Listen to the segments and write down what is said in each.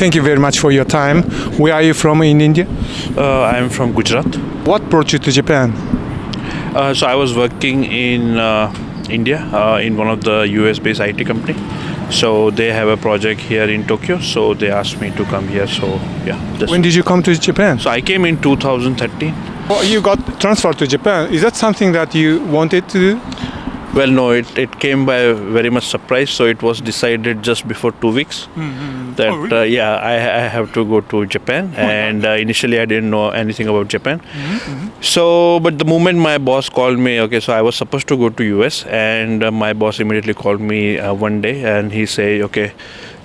Thank you very much for your time. Where are you from in India? I am from Gujarat. What brought you to Japan? So I was working in India in one of the US-based IT company. So they have a project here in Tokyo. So they asked me to come here. So yeah. When did you come to Japan? So I came in 2013. Oh, you got transferred to Japan. Is that something that you wanted to do? Well, no, it came by very much surprise. So it was decided just before 2 weeks that really? I have to go to Japan. And initially I didn't know anything about Japan. So, but the moment my boss called me, okay, so I was supposed to go to US, and my boss immediately called me one day, and he said, okay,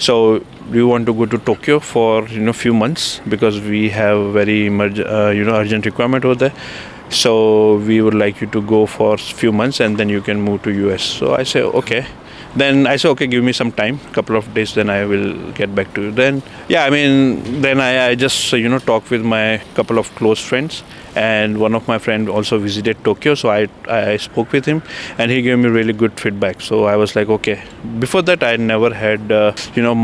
so we want to go to Tokyo for few months because we have very urgent requirement over there. So we would like you to go for a few months and then you can move to US. So I say okay. Then I say okay, give me some time, couple of days, then I will get back to you. Then then I just talk with my couple of close friends, and one of my friend also visited Tokyo. So I spoke with him, and he gave me really good feedback. So I was like okay. Before that I never had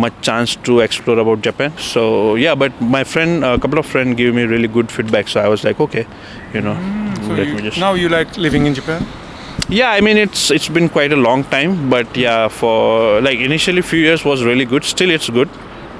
much chance to explore about Japan. So yeah, but my friend, a couple of friends gave me really good feedback. So I was like okay, So now you like living in Japan? Yeah, I mean it's been quite a long time, but yeah, for like initially few years was really good. Still it's good,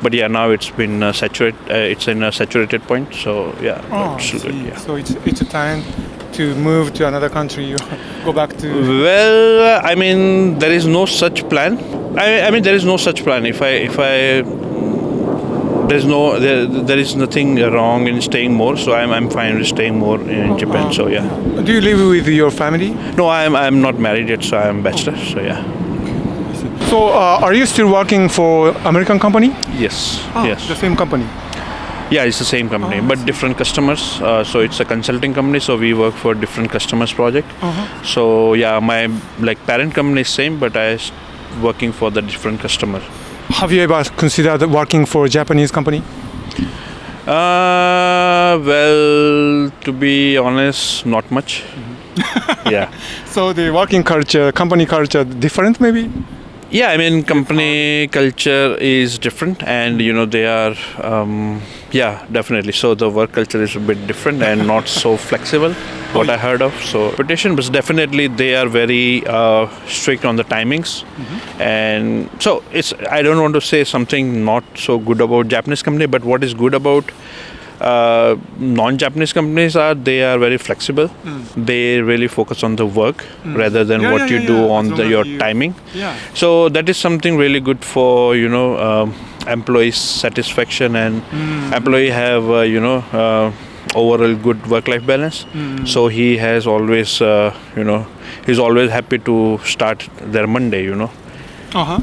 but yeah, now it's been saturated. It's in a saturated point. So yeah, it's still good. Yeah. So it's a time to move to another country. You go back to. Well, I mean there is no such plan. I mean there is no such plan. If I there is nothing wrong in staying more, so I'm fine with staying more in Japan. So yeah. Do you live with your family? No, I'm not married yet, so I'm bachelor. So yeah. So are you still working for American company? Yes. Yes. The same company. Yeah, it's the same company, but different customers. So it's a consulting company, so we work for different customers' project. So yeah, my parent company is same, but I working for the different customer. Have you ever considered working for a Japanese company? Well, to be honest, not much. Yeah. So the working culture, company culture, different maybe? Yeah, I mean, company culture is different, and they are, yeah, definitely. So the work culture is a bit different and not so flexible. What I heard of. So reputation, but definitely they are very strict on the timings, and so I don't want to say something not so good about Japanese company, but what is good about non-Japanese companies they are very flexible. They really focus on the work rather than what you do on your timing. So that is something really good for employee satisfaction, and employee have overall good work-life balance. So he has always he's always happy to start their Monday.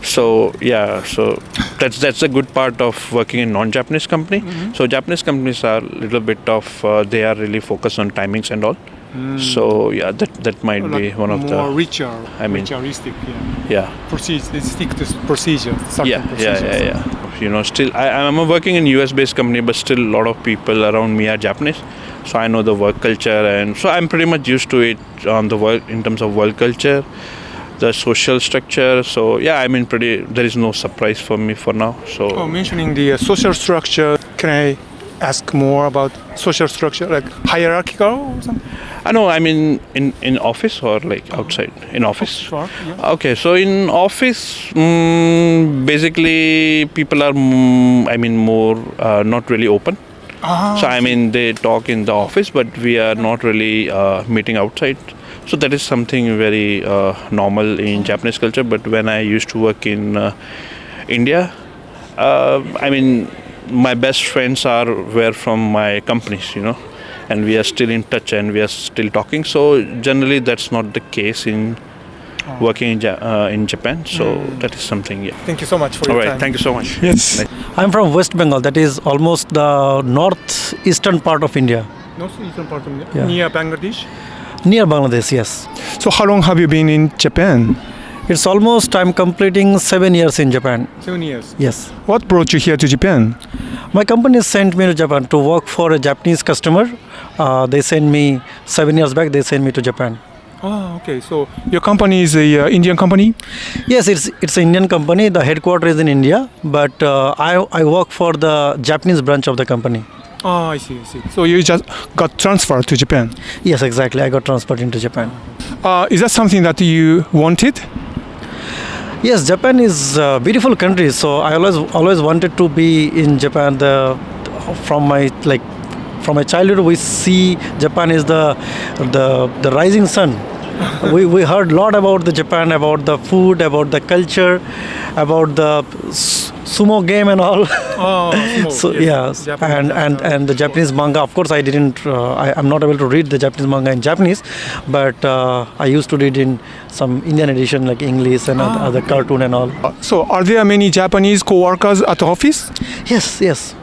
So yeah, so that's a good part of working in non-Japanese company. So Japanese companies are a little bit of they are really focused on timings and all. So yeah, that might be one of the more richer, I mean, ritualistic. Yeah. Procedure. They stick to procedure. Yeah. Still I'm working in US-based company, but still a lot of people around me are Japanese. So I know the work culture, and so I'm pretty much used to it on the work in terms of work culture, the social structure. So yeah, I mean, there is no surprise for me for now. So mentioning the social structure, can I ask more about social structure, like hierarchical or something? No, I mean in office or like outside? In office? Sure. Yeah. Okay, so in office, basically people are, more not really open. So I mean, they talk in the office, but we are not really meeting outside. So that is something very normal in Japanese culture. But when I used to work in India, I mean, my best friends were from my companies, and we are still in touch and we are still talking. So generally, that's not the case in working in Japan. So that is something. Yeah. Thank you so much for your time. All right. Thank you so much. Yes. I'm from West Bengal. That is almost the northeastern part of India. Northeastern part of India. Yeah. Near Bangladesh. Near Bangladesh, yes. So how long have you been in Japan? It's almost, I'm completing 7 years in Japan. 7 years. Yes. What brought you here to Japan? My company sent me to Japan to work for a Japanese customer. They sent me 7 years back. They sent me to Japan. Oh, okay. So your company is a Indian company? Yes, it's an Indian company. The headquarters is in India, but I work for the Japanese branch of the company. Oh, I see, I see. So you just got transferred to Japan. Yes, exactly. I got transferred into Japan. Is that something that you wanted? Yes, Japan is a beautiful country. So I always wanted to be in Japan. From my childhood, we see Japan is the rising sun. We heard a lot about the Japan, about the food, about the culture, about the sumo game and all. Oh, So yes, and the Japanese manga. Of course, I didn't. I'm not able to read the Japanese manga in Japanese, but I used to read in some Indian edition like English and other cartoon and all. So are there many Japanese co-workers at the office? Yes, yes.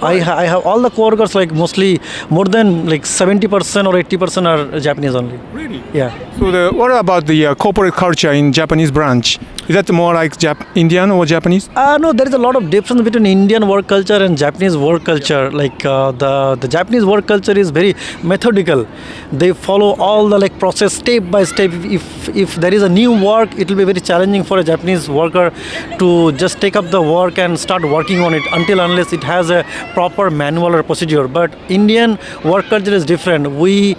I have all the coworkers, like mostly more than like 70% or 80% are Japanese only. Really? Yeah. So what about the corporate culture in Japanese branch? Is that more like Indian or Japanese? No, there is a lot of difference between Indian work culture and Japanese work culture. Like the Japanese work culture is very methodical. They follow all the like process step by step. If there is a new work, it will be very challenging for a Japanese worker to just take up the work and start working on it unless it has a proper manual or procedure. But Indian work culture is different. We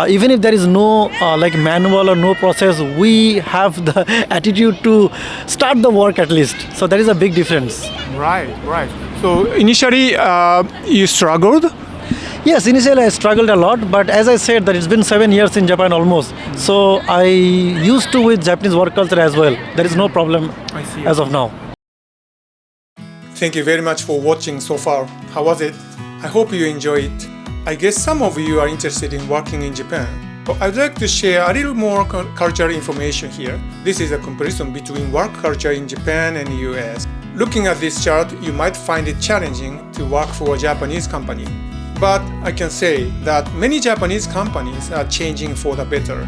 even if there is no like manual or no process, we have the attitude to start the work at least. So there is a big difference. Right, right. So initially you struggled? Yes, initially I struggled a lot, but as I said that it's been 7 years in Japan almost. So I used to with Japanese work culture as well. There is no problem as of now. Thank you very much for watching so far. How was it? I hope you enjoyed it. I guess some of you are interested in working in Japan. I'd like to share a little more cultural information here. This is a comparison between work culture in Japan and US. Looking at this chart, you might find it challenging to work for a Japanese company. But I can say that many Japanese companies are changing for the better.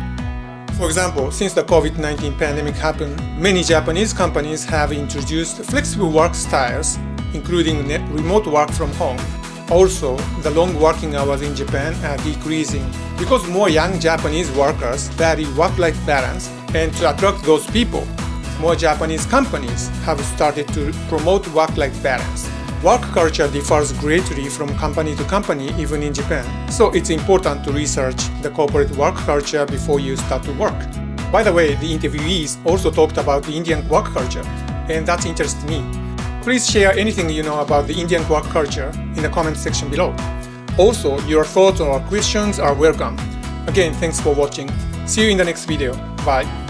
For example, since the COVID-19 pandemic happened, many Japanese companies have introduced flexible work styles, including remote work from home. Also, the long working hours in Japan are decreasing because more young Japanese workers value work-life balance, and to attract those people, more Japanese companies have started to promote work-life balance. Work culture differs greatly from company to company, even in Japan, so it's important to research the corporate work culture before you start to work. By the way, the interviewees also talked about the Indian work culture, and that interests me. Please share anything you know about the Indian work culture in the comment section below. Also, your thoughts or questions are welcome. Again, thanks for watching. See you in the next video. Bye.